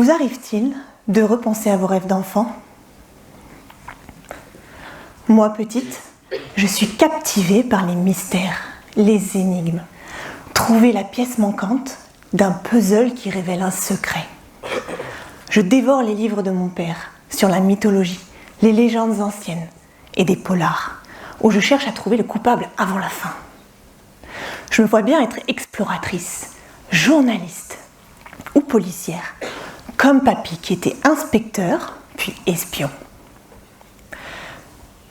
Vous arrive-t-il de repenser à vos rêves d'enfant ? Moi, petite, je suis captivée par les mystères, les énigmes. Trouver la pièce manquante d'un puzzle qui révèle un secret. Je dévore les livres de mon père sur la mythologie, les légendes anciennes et des polars, où je cherche à trouver le coupable avant la fin. Je me vois bien être exploratrice, journaliste ou policière, comme papy qui était inspecteur puis espion.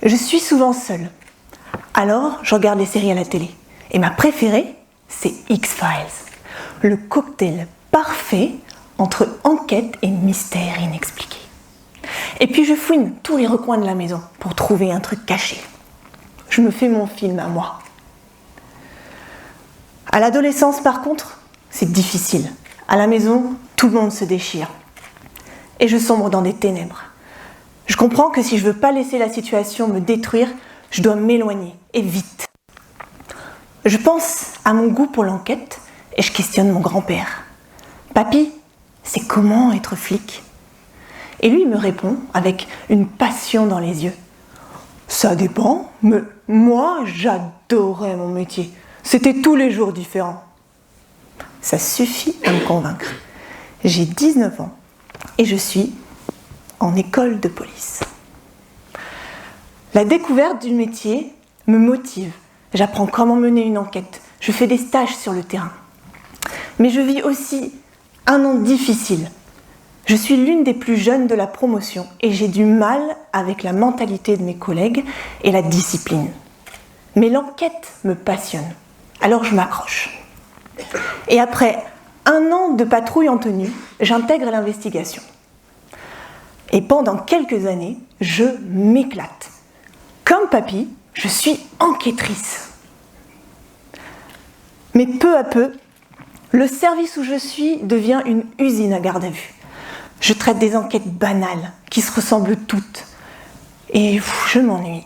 Je suis souvent seule, alors je regarde les séries à la télé. Et ma préférée, c'est X-Files, le cocktail parfait entre enquête et mystère inexpliqué. Et puis je fouine tous les recoins de la maison pour trouver un truc caché. Je me fais mon film à moi. À l'adolescence, par contre, c'est difficile. À la maison, tout le monde se déchire. Et je sombre dans des ténèbres. Je comprends que si je veux pas laisser la situation me détruire, je dois m'éloigner, et vite. Je pense à mon goût pour l'enquête et je questionne mon grand-père. « Papy, c'est comment être flic ?» Et lui me répond avec une passion dans les yeux. « Ça dépend, mais moi j'adorais mon métier. C'était tous les jours différent. » Ça suffit à me convaincre. J'ai 19 ans et je suis en école de police. La découverte du métier me motive. J'apprends comment mener une enquête. Je fais des stages sur le terrain. Mais je vis aussi un an difficile. Je suis l'une des plus jeunes de la promotion et j'ai du mal avec la mentalité de mes collègues et la discipline. Mais l'enquête me passionne, alors je m'accroche. Et après un an de patrouille en tenue, j'intègre l'investigation. Et pendant quelques années, je m'éclate. Comme papy, je suis enquêtrice. Mais peu à peu, le service où je suis devient une usine à garde à vue. Je traite des enquêtes banales, qui se ressemblent toutes. Et je m'ennuie.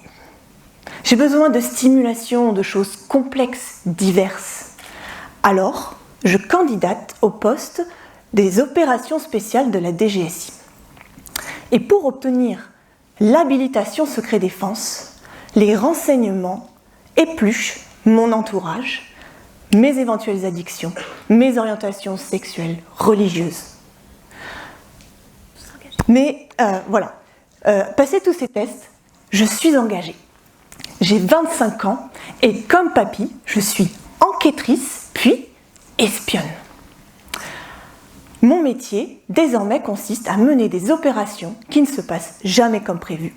J'ai besoin de stimulation, de choses complexes, diverses. Alors, je candidate au poste des opérations spéciales de la DGSI. Et pour obtenir l'habilitation secret défense, les renseignements épluchent mon entourage, mes éventuelles addictions, mes orientations sexuelles, religieuses. Mais voilà, passé tous ces tests, je suis engagée. J'ai 25 ans et comme papy, je suis enquêtrice puis espionne. Mon métier, désormais, consiste à mener des opérations qui ne se passent jamais comme prévu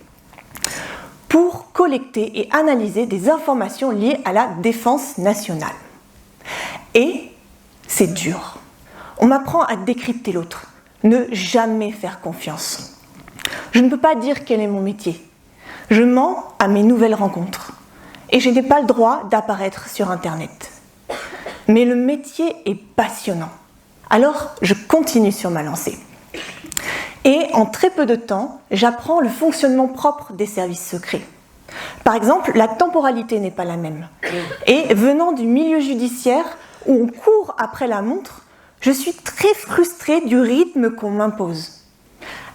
pour collecter et analyser des informations liées à la défense nationale. Et c'est dur. On m'apprend à décrypter l'autre, ne jamais faire confiance. Je ne peux pas dire quel est mon métier. Je mens à mes nouvelles rencontres et je n'ai pas le droit d'apparaître sur Internet. Mais le métier est passionnant. Alors, je continue sur ma lancée. Et en très peu de temps, j'apprends le fonctionnement propre des services secrets. Par exemple, la temporalité n'est pas la même. Et venant du milieu judiciaire, où on court après la montre, je suis très frustrée du rythme qu'on m'impose.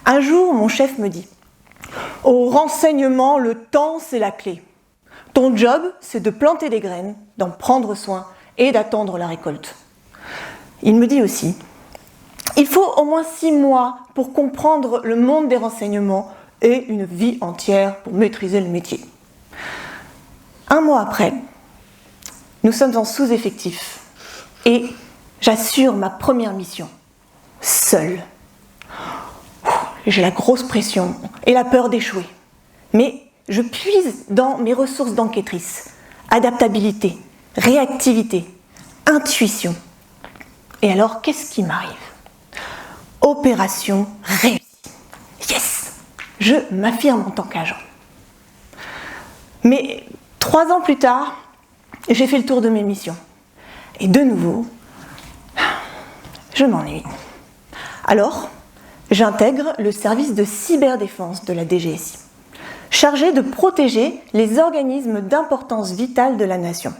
Un jour, mon chef me dit « Au renseignement, le temps, c'est la clé. Ton job, c'est de planter des graines, d'en prendre soin et d'attendre la récolte. » Il me dit aussi « Il faut au moins 6 mois pour comprendre le monde des renseignements et une vie entière pour maîtriser le métier. » Un mois après, nous sommes en sous-effectif et j'assure ma première mission, seule. J'ai la grosse pression et la peur d'échouer. Mais je puise dans mes ressources d'enquêtrice, adaptabilité, réactivité, intuition. Et alors, qu'est-ce qui m'arrive ? Opération réussie. Yes ! Je m'affirme en tant qu'agent. Mais 3 ans plus tard, j'ai fait le tour de mes missions. Et de nouveau, je m'ennuie. Alors, j'intègre le service de cyberdéfense de la DGSI, chargé de protéger les organismes d'importance vitale de la nation.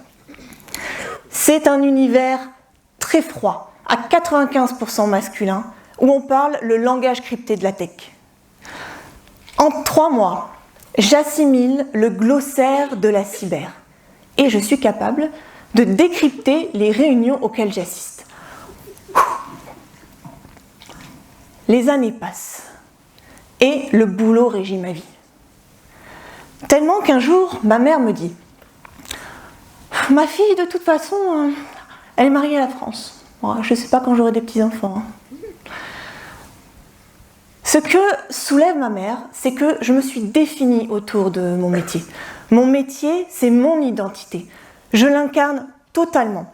C'est un univers très froid, à 95% masculin, où on parle le langage crypté de la tech. En 3 mois, j'assimile le glossaire de la cyber et je suis capable de décrypter les réunions auxquelles j'assiste. Les années passent et le boulot régit ma vie. Tellement qu'un jour, ma mère me dit « Ma fille, de toute façon, elle est mariée à la France. Bon, je ne sais pas quand j'aurai des petits-enfants. » Ce que soulève ma mère, c'est que je me suis définie autour de mon métier. Mon métier, c'est mon identité. Je l'incarne totalement.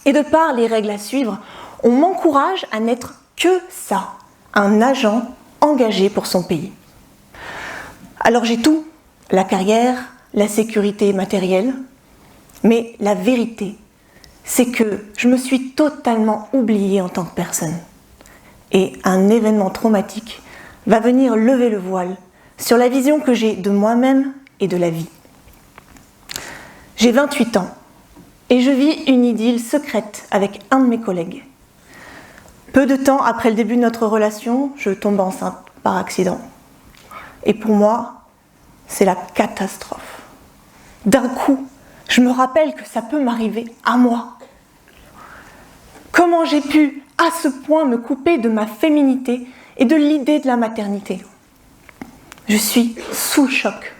Et de par les règles à suivre, on m'encourage à n'être que ça, un agent engagé pour son pays. Alors j'ai tout, la carrière, la sécurité matérielle, mais la vérité, c'est que je me suis totalement oubliée en tant que personne. Et un événement traumatique va venir lever le voile sur la vision que j'ai de moi-même et de la vie. J'ai 28 ans et je vis une idylle secrète avec un de mes collègues. Peu de temps après le début de notre relation, je tombe enceinte par accident. Et pour moi, c'est la catastrophe. D'un coup, je me rappelle que ça peut m'arriver à moi. Comment j'ai pu, à ce point, me couper de ma féminité et de l'idée de la maternité? Je suis sous le choc.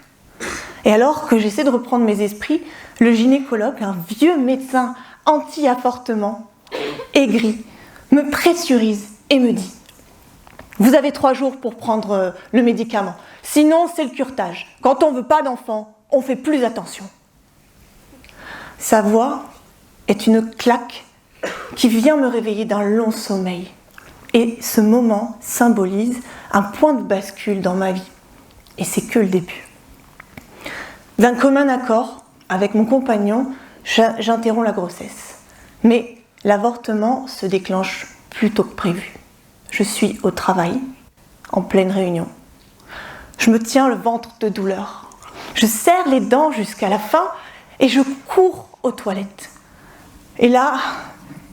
Et alors que j'essaie de reprendre mes esprits, le gynécologue, un vieux médecin anti-avortement, aigri, me pressurise et me dit « Vous avez 3 jours pour prendre le médicament. Sinon, c'est le curetage. Quand on ne veut pas d'enfant, on fait plus attention. » Sa voix est une claque qui vient me réveiller d'un long sommeil. Et ce moment symbolise un point de bascule dans ma vie. Et c'est que le début. D'un commun accord, avec mon compagnon, j'interromps la grossesse. Mais l'avortement se déclenche plus tôt que prévu. Je suis au travail, en pleine réunion. Je me tiens le ventre de douleur. Je serre les dents jusqu'à la fin et je cours aux toilettes. Et là,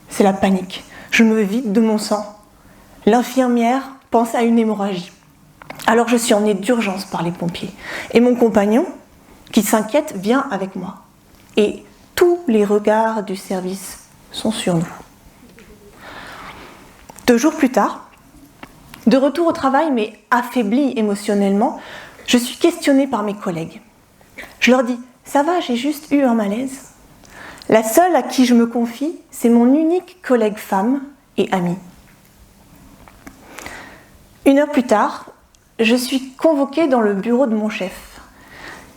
c'est la panique. Je me vide de mon sang. L'infirmière pense à une hémorragie. Alors je suis emmenée d'urgence par les pompiers. Et mon compagnon, qui s'inquiète, vient avec moi. Et tous les regards du service sont sur nous. 2 jours plus tard, de retour au travail, mais affaiblie émotionnellement, je suis questionnée par mes collègues. Je leur dis « Ça va, j'ai juste eu un malaise ». La seule à qui je me confie, c'est mon unique collègue femme et amie. 1 heure plus tard, je suis convoquée dans le bureau de mon chef,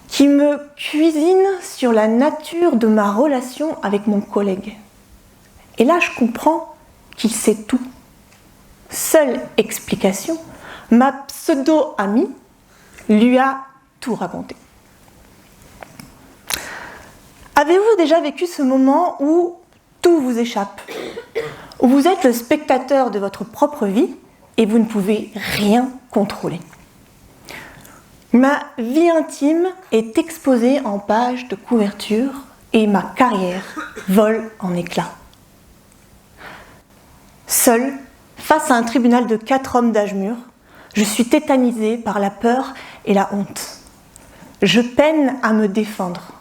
qui me cuisine sur la nature de ma relation avec mon collègue. Et là, je comprends qu'il sait tout. Seule explication, ma pseudo-amie lui a tout raconté. Avez-vous déjà vécu ce moment où tout vous échappe, où vous êtes le spectateur de votre propre vie et vous ne pouvez rien contrôler? Ma vie intime est exposée en page de couverture et ma carrière vole en éclats. Seule, face à un tribunal de 4 hommes d'âge mûr, je suis tétanisée par la peur et la honte. Je peine à me défendre.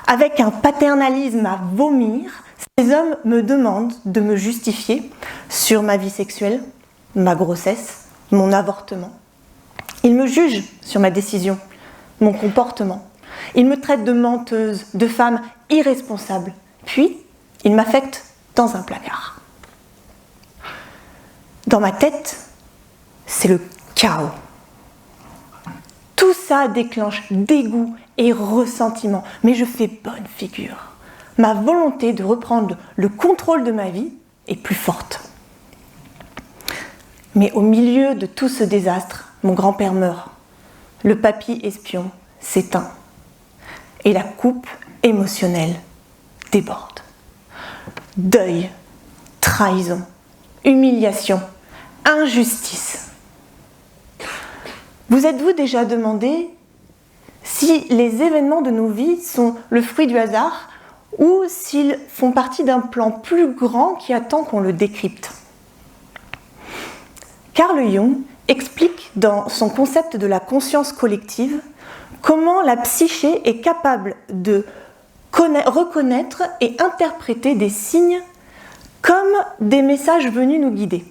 Avec un paternalisme à vomir, ces hommes me demandent de me justifier sur ma vie sexuelle, ma grossesse, mon avortement. Ils me jugent sur ma décision, mon comportement. Ils me traitent de menteuse, de femme irresponsable. Puis, ils m'affectent dans un placard. Dans ma tête, c'est le chaos. Tout ça déclenche dégoût et ressentiment, mais je fais bonne figure. Ma volonté de reprendre le contrôle de ma vie est plus forte. Mais au milieu de tout ce désastre, mon grand-père meurt. Le papy espion s'éteint. Et la coupe émotionnelle déborde. Deuil, trahison, humiliation, injustice. Vous êtes-vous déjà demandé si les événements de nos vies sont le fruit du hasard ou s'ils font partie d'un plan plus grand qui attend qu'on le décrypte? Carl Jung explique dans son concept de la conscience collective comment la psyché est capable de reconnaître et interpréter des signes comme des messages venus nous guider.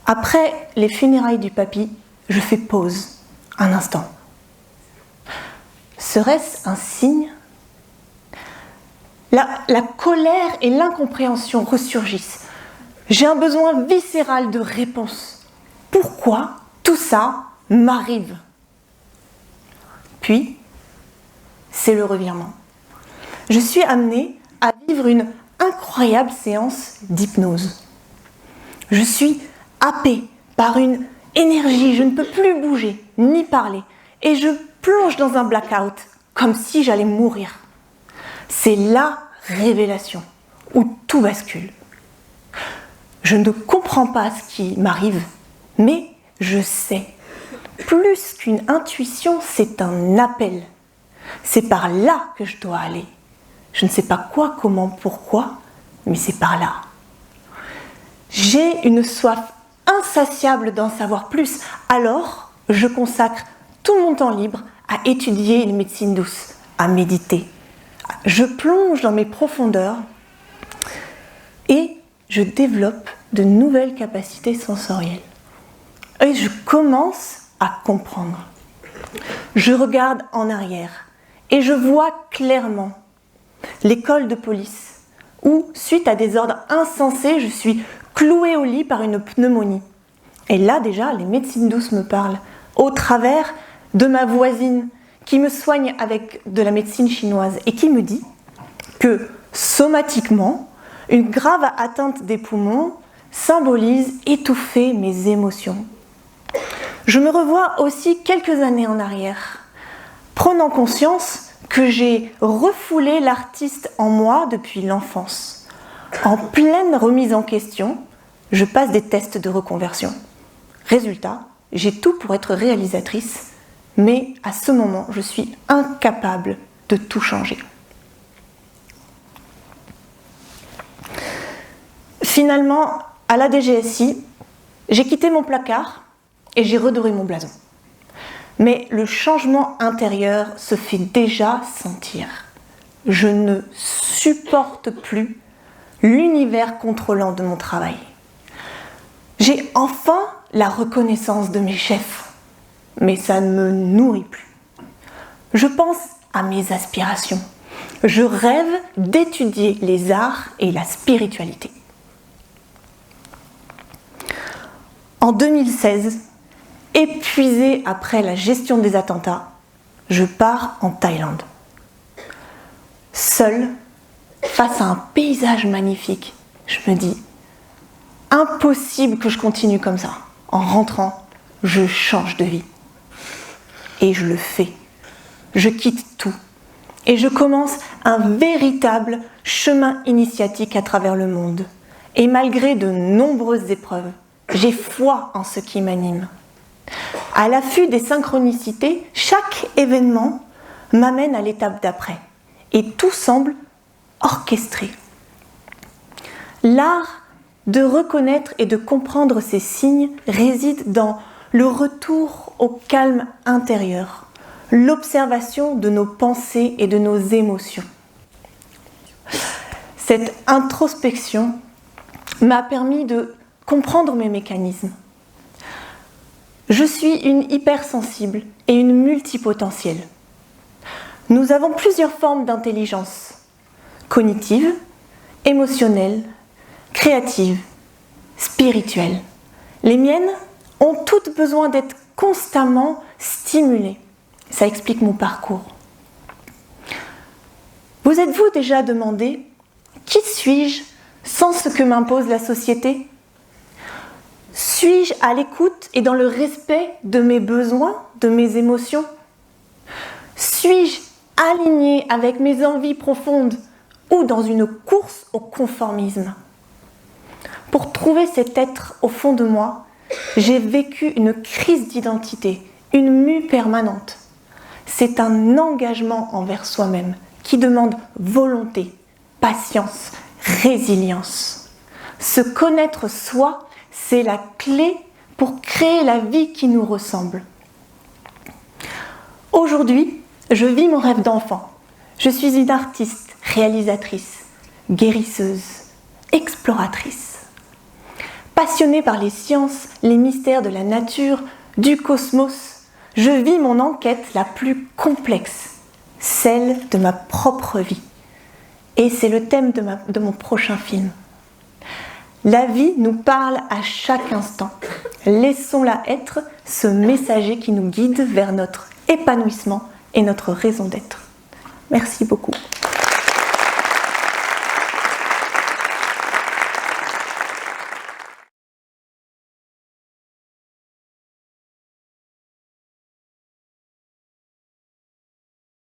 Après les funérailles du papy, je fais pause un instant. Serait-ce un signe ? La colère et l'incompréhension ressurgissent. J'ai un besoin viscéral de réponse. Pourquoi tout ça m'arrive ? Puis, c'est le revirement. Je suis amenée à vivre une incroyable séance d'hypnose. Je suis happée par une énergie, je ne peux plus bouger ni parler et je plonge dans un blackout comme si j'allais mourir. C'est la révélation où tout bascule. Je ne comprends pas ce qui m'arrive, mais je sais. Plus qu'une intuition, c'est un appel. C'est par là que je dois aller. Je ne sais pas quoi, comment, pourquoi, mais c'est par là. J'ai une soif insatiable d'en savoir plus, alors je consacre tout mon temps libre à étudier les médecines douces, à méditer. Je plonge dans mes profondeurs et je développe de nouvelles capacités sensorielles. Et je commence à comprendre. Je regarde en arrière et je vois clairement l'école de police où, suite à des ordres insensés, je suis clouée au lit par une pneumonie. Et là déjà, les médecines douces me parlent au travers de ma voisine qui me soigne avec de la médecine chinoise et qui me dit que somatiquement, une grave atteinte des poumons symbolise étouffer mes émotions. Je me revois aussi quelques années en arrière, prenant conscience que j'ai refoulé l'artiste en moi depuis l'enfance. En pleine remise en question, je passe des tests de reconversion. Résultat, j'ai tout pour être réalisatrice, mais à ce moment, je suis incapable de tout changer. Finalement, à la DGSI, j'ai quitté mon placard et j'ai redoré mon blason. Mais le changement intérieur se fait déjà sentir. Je ne supporte plus l'univers contrôlant de mon travail. J'ai enfin la reconnaissance de mes chefs, mais ça ne me nourrit plus. Je pense à mes aspirations. Je rêve d'étudier les arts et la spiritualité. En 2016, épuisée après la gestion des attentats, je pars en Thaïlande. Seule, face à un paysage magnifique, je me dis « Impossible que je continue comme ça. En rentrant, je change de vie. » Et je le fais. Je quitte tout. Et je commence un véritable chemin initiatique à travers le monde. Et malgré de nombreuses épreuves, j'ai foi en ce qui m'anime. À l'affût des synchronicités, chaque événement m'amène à l'étape d'après. Et tout semble orchestré. L'art de reconnaître et de comprendre ces signes réside dans le retour au calme intérieur, l'observation de nos pensées et de nos émotions. Cette introspection m'a permis de comprendre mes mécanismes. Je suis une hypersensible et une multipotentielle. Nous avons plusieurs formes d'intelligence, cognitive, émotionnelle, créative, spirituelle. Les miennes ont toutes besoin d'être constamment stimulées. Ça explique mon parcours. Vous êtes-vous déjà demandé « Qui suis-je sans ce que m'impose la société ?» Suis-je à l'écoute et dans le respect de mes besoins, de mes émotions ? Suis-je aligné avec mes envies profondes ou dans une course au conformisme ? Pour trouver cet être au fond de moi, j'ai vécu une crise d'identité, une mue permanente. C'est un engagement envers soi-même qui demande volonté, patience, résilience. Se connaître soi, c'est la clé pour créer la vie qui nous ressemble. Aujourd'hui, je vis mon rêve d'enfant. Je suis une artiste, réalisatrice, guérisseuse, exploratrice. Passionnée par les sciences, les mystères de la nature, du cosmos, je vis mon enquête la plus complexe, celle de ma propre vie. Et c'est le thème de mon prochain film. La vie nous parle à chaque instant. Laissons-la être ce messager qui nous guide vers notre épanouissement et notre raison d'être. Merci beaucoup.